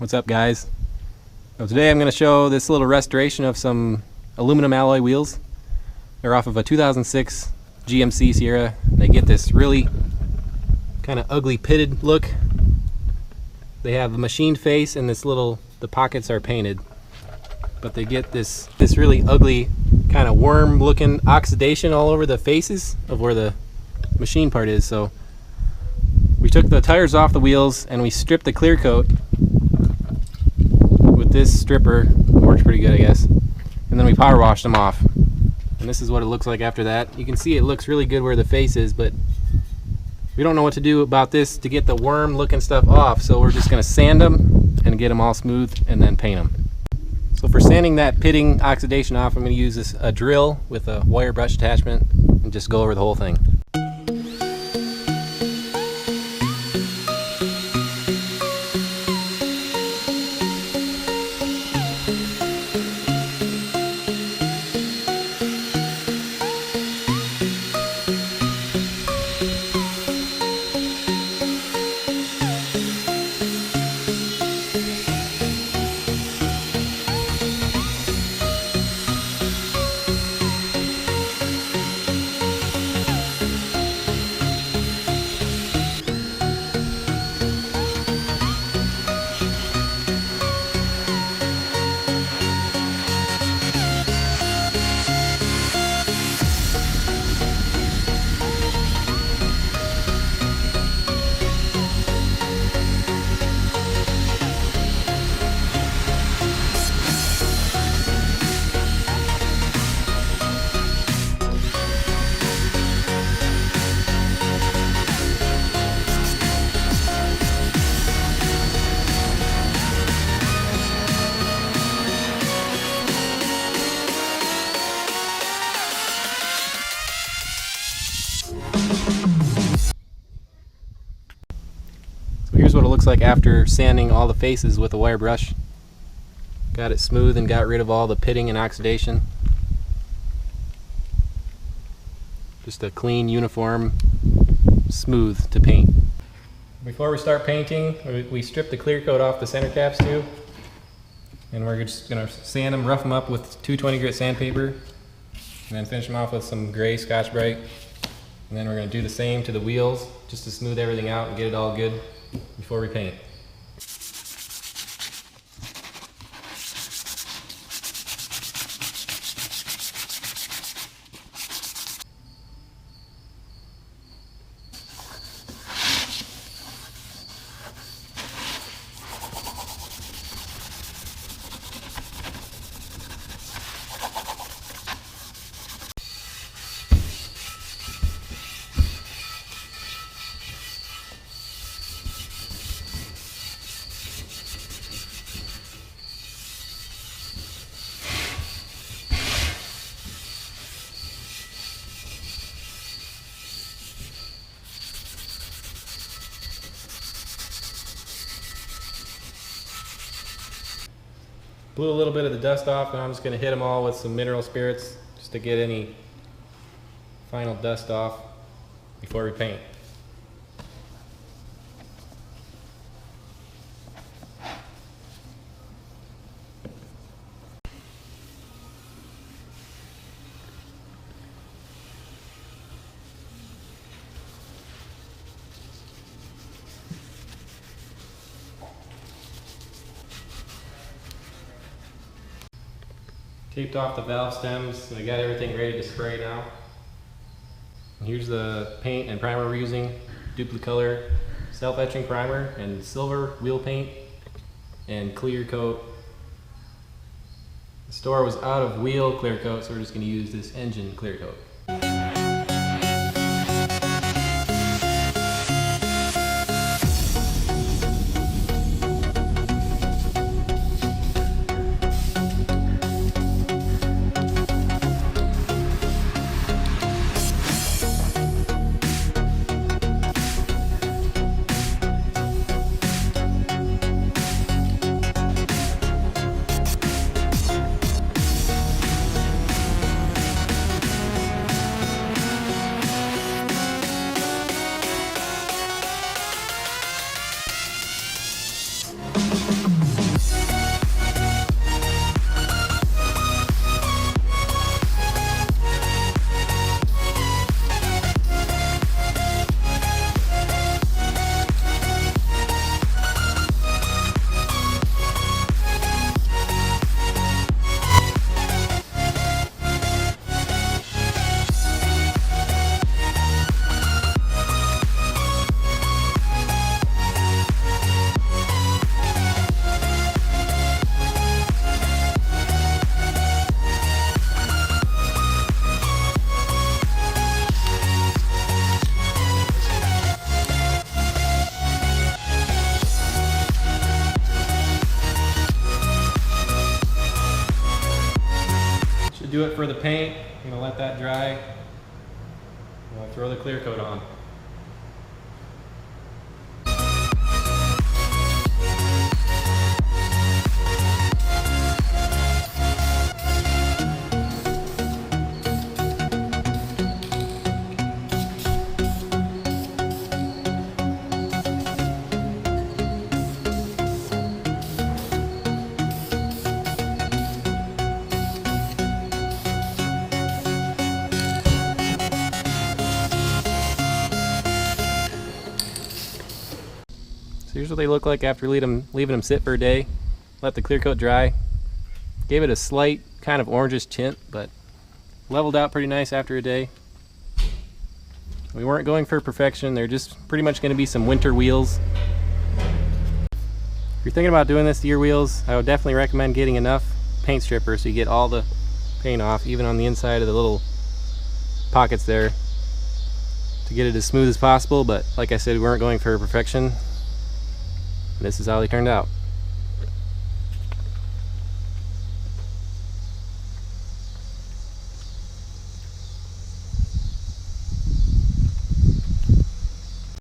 What's up, guys? So today I'm going to show this little restoration of some aluminum alloy wheels. They're off of a 2006 Gmc Sierra. They get this really kind of ugly pitted look. They have a machined face and the pockets are painted. But they get this really ugly kind of worm looking oxidation all over the faces of where the machine part is. So we took the tires off the wheels and we stripped the clear coat with this stripper. It works pretty good, I guess. And then we power washed them off. And this is what it looks like after that. You can see it looks really good where the face is, but we don't know what to do about this to get the worm looking stuff off. So we're just going to sand them and get them all smooth and then paint them. So for sanding that pitting oxidation off, I'm going to use a drill with a wire brush attachment and just go over the whole thing. Here's what it looks like after sanding all the faces with a wire brush. Got it smooth and got rid of all the pitting and oxidation. Just a clean, uniform, smooth to paint. Before we start painting, we strip the clear coat off the center caps too. And we're just going to sand them, rough them up with 220 grit sandpaper. And then finish them off with some gray Scotch-Brite. And then we're going to do the same to the wheels, just to smooth everything out and get it all good before we paint. Blew a little bit of the dust off, and I'm just going to hit them all with some mineral spirits just to get any final dust off before we paint. Taped off the valve stems, and I got everything ready to spray now. And here's the paint and primer we're using. Duplicolor self-etching primer and silver wheel paint and clear coat. The store was out of wheel clear coat, so we're just going to use this engine clear coat. should do it for the paint. I'm gonna let that dry. I'll throw the clear coat on. So here's what they look like after leaving them sit for a day. Let the clear coat dry. Gave it a slight kind of orangish tint, but leveled out pretty nice after a day. We weren't going for perfection. They're just pretty much going to be some winter wheels. If you're thinking about doing this to your wheels, I would definitely recommend getting enough paint stripper so you get all the paint off, even on the inside of the little pockets there, to get it as smooth as possible. But like I said, we weren't going for perfection. This is how they turned out.